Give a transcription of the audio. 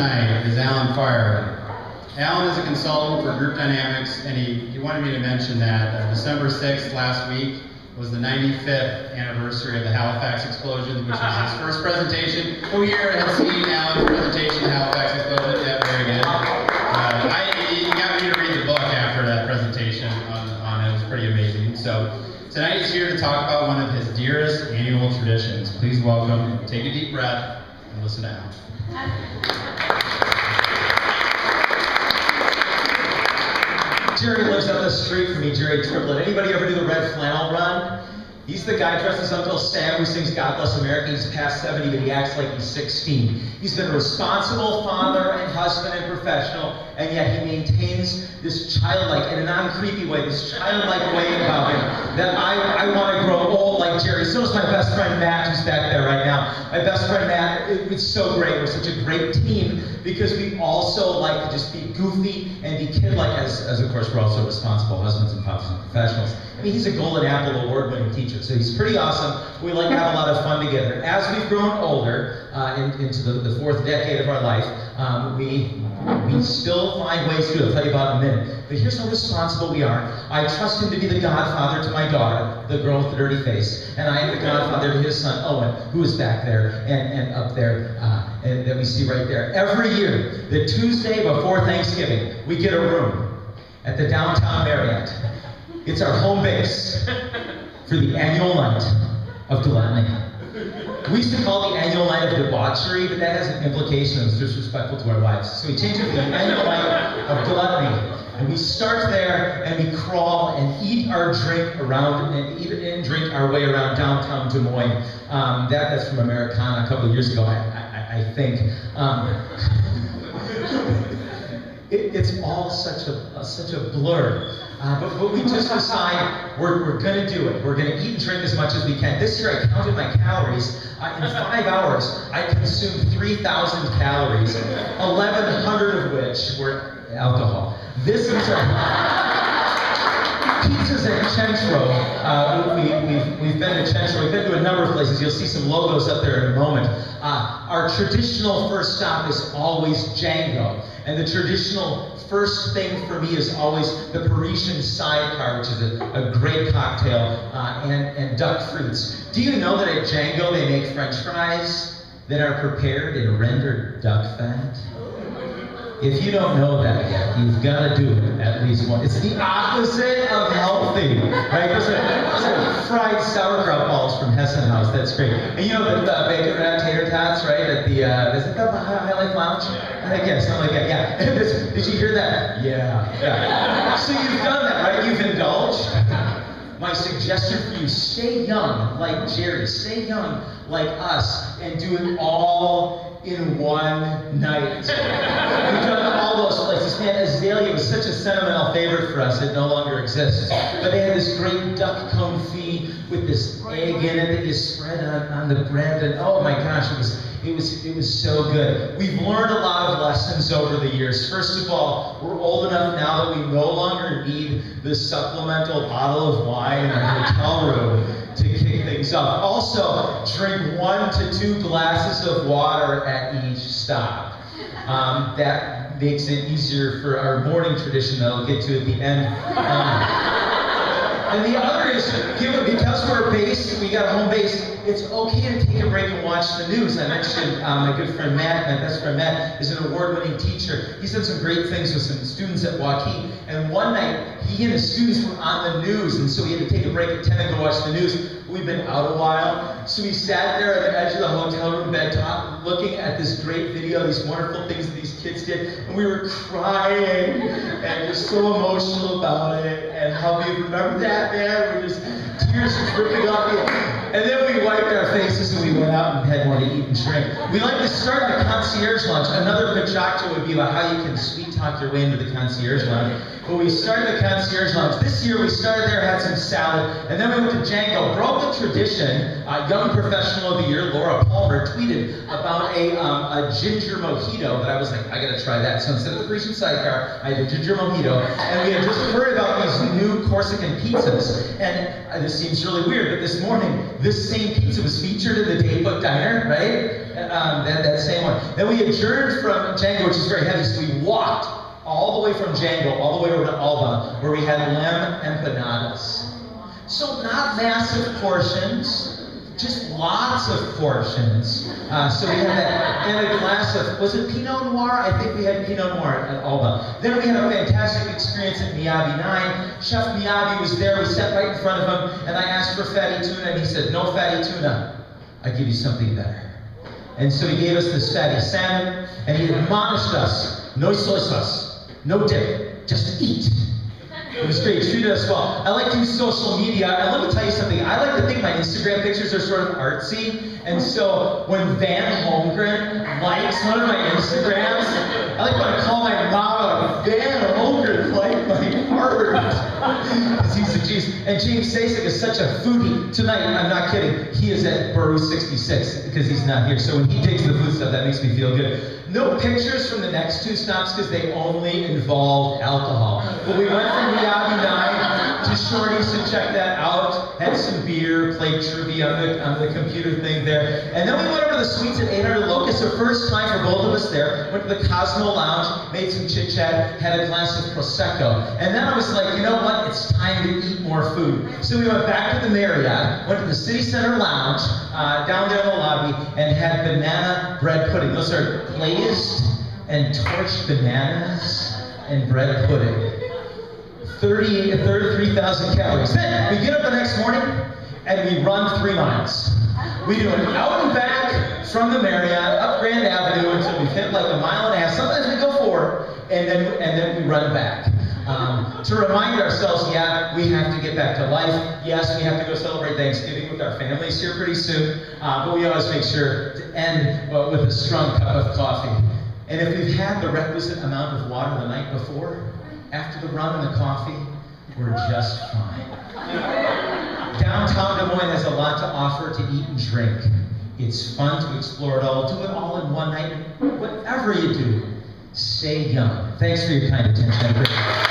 tonight is Feirer. Alan is a consultant for Group Dynamics, and he wanted me to mention that December 6th last week was the 95th anniversary of the Halifax explosion, which was his first presentation. Who here has seen Alan's presentation, Halifax explosion? Yeah, very good. He got me to read the book after that presentation on it. It was pretty amazing. So tonight he's here to talk about one of his dearest annual traditions. Please welcome, take a deep breath, and listen to Alan. Jerry lives up the street from me, Jerry Triplett. Anybody ever do the red flannel run? He's the guy dressed as Uncle Sam who sings God Bless America. He's past 70, but he acts like he's 16. He's been a responsible father and husband and professional, and yet he maintains this childlike, in a non-creepy way, this childlike way about him that I want to grow old like Jerry. So is my best friend Matt, who's back there right now. My best friend Matt, it's so great. We're such a great team because we also like to just be goofy and be kid-like, as of course we're also responsible husbands and fathers and professionals. I mean, he's a Golden Apple Award-winning teacher, so he's pretty awesome. We like to have a lot of fun together. As we've grown older, into the fourth decade of our life, we still find ways to do it. I'll tell you about it in a minute. But here's how responsible we are. I trust him to be the godfather to my daughter, the girl with the dirty face, and I am the godfather to his son, Owen, who is back there and up there, and that we see right there. Every year, the Tuesday before Thanksgiving, we get a room at the downtown Marriott. It's our home base for the annual night of Gluttony. We used to call it the annual night of debauchery, but that has an implication that's disrespectful to our wives. So we changed it to the annual night of Gluttony. And we start there and we crawl and eat our drink around, and eat and drink our way around downtown Des Moines. That's from Americana a couple of years ago, I think. It's all such a blur. But we just decide we're going to do it. We're going to eat and drink as much as we can. This year I counted my calories. In 5 hours, I consumed 3,000 calories, 1,100 of which were alcohol. This is pizzas at Centro. We've been to Centro. We've been to a number of places. You'll see some logos up there in a moment. Our traditional first stop is always Django. And the traditional first thing for me is always the Parisian sidecar, which is a great cocktail, and duck fruits. Do you know that at Django they make French fries that are prepared in rendered duck fat? If you don't know that yet, you've got to do it at least once. It's the opposite of healthy, right? Those are fried sauerkraut balls from Hessen House. That's great. And you know the bacon wrapped tater tots, right? At the is it the High Life Lounge? I think yeah, something like that. Yeah. Did you hear that? Yeah. So you've done that, right? You've indulged. My suggestion for you: stay young, like Jerry. Stay young, like us, and do it all in one night. We've done all those places. Man, Azalea was such a sentimental favorite for us, it no longer exists. But they had this great duck confit with this egg in it that you spread on the bread, and oh my gosh, it was so good. We've learned a lot of lessons over the years. First of all, we're old enough now that we no longer need the supplemental bottle of wine in our hotel room to kick things off. Also, drink 1 to 2 glasses of water at each stop. That makes it easier for our morning tradition that I'll get to at the end. And the other is, because we're based, we got a home base, it's okay to take a break and watch the news. I mentioned my good friend Matt, my best friend Matt, is an award-winning teacher. He's done some great things with some students at Waukee. And one night, he and his students were on the news, and so he had to take a break at 10 and go watch the news. We've been out a while, so we sat there at the edge of the hotel room bed looking at this great video, these wonderful things that these kids did, and we were crying, and we're so emotional about it, and how we remember that, man, we're just, tears are dripping off you. And then we wiped our faces and we went out and had more to eat and drink. We like to start the concierge lounge. Another good choctaw would be about how you can sweet talk your way into the concierge lounge. But we started the concierge lounge. This year we started there, had some salad, and then we went to Django. Broke the tradition. Young Professional of the Year, Laura Palmer, tweeted about a ginger mojito that I was like, I gotta try that. So instead of the Parisian sidecar, I had a ginger mojito, and we had just heard about these new Corsican pizzas. And this seems really weird, but this morning, this same pizza was featured in the Daybook Diner, right? That same one. Then we adjourned from Django, which is very heavy, so we walked all the way from Django, all the way over to Alba, where we had lamb empanadas. So not massive portions, just lots of portions. So we had that, and a glass of, was it Pinot Noir? I think we had Pinot Noir at Alba. Then we had a fantastic experience at Miyabi 9. Chef Miyabi was there, we sat right in front of him, and I asked for fatty tuna, and he said, no fatty tuna, I give you something better. And so he gave us this fatty salmon, and he admonished us, no soy sauce, no dip, just eat. It was great, treated us well. I like to use social media, and let me tell you something, I like to think my Instagram pictures are sort of artsy, and so when Van Holmgren likes one of my Instagrams, I like when I call my mama, Van Holmgren liked my art, because he's a genius. And James Sasek is such a foodie. Tonight, I'm not kidding, he is at Borough 66, because he's not here, so when he digs the food stuff, that makes me feel good. No pictures from the next two stops because they only involved alcohol. But we went from Miyabi 9 to Shorty's to check that out, had some beer, played trivia on the computer thing there. And then we went over to the suites at 800 Locust, the first time for both of us there. Went to the Cosmo Lounge, made some chit chat, had a glass of Prosecco. And then I was like, you know what, it's time to eat more food. So we went back to the Marriott, went to the City Center Lounge, down there in the lobby, and had banana bread pudding. Those are glazed and torched bananas and bread pudding. 33,000 calories. Then we get up the next morning and we run 3 miles. We do an out and back from the Marriott up Grand Avenue until we've hit like a mile and a half. Sometimes we go 4, and then we run back. To remind ourselves, yeah, we have to get back to life. Yes, we have to go celebrate Thanksgiving with our families here pretty soon. But we always make sure to end with a strong cup of coffee. And if we've had the requisite amount of water the night before, after the rum and the coffee, we're just fine. Downtown Des Moines has a lot to offer to eat and drink. It's fun to explore it all. Do it all in one night. Whatever you do, stay young. Thanks for your kind attention.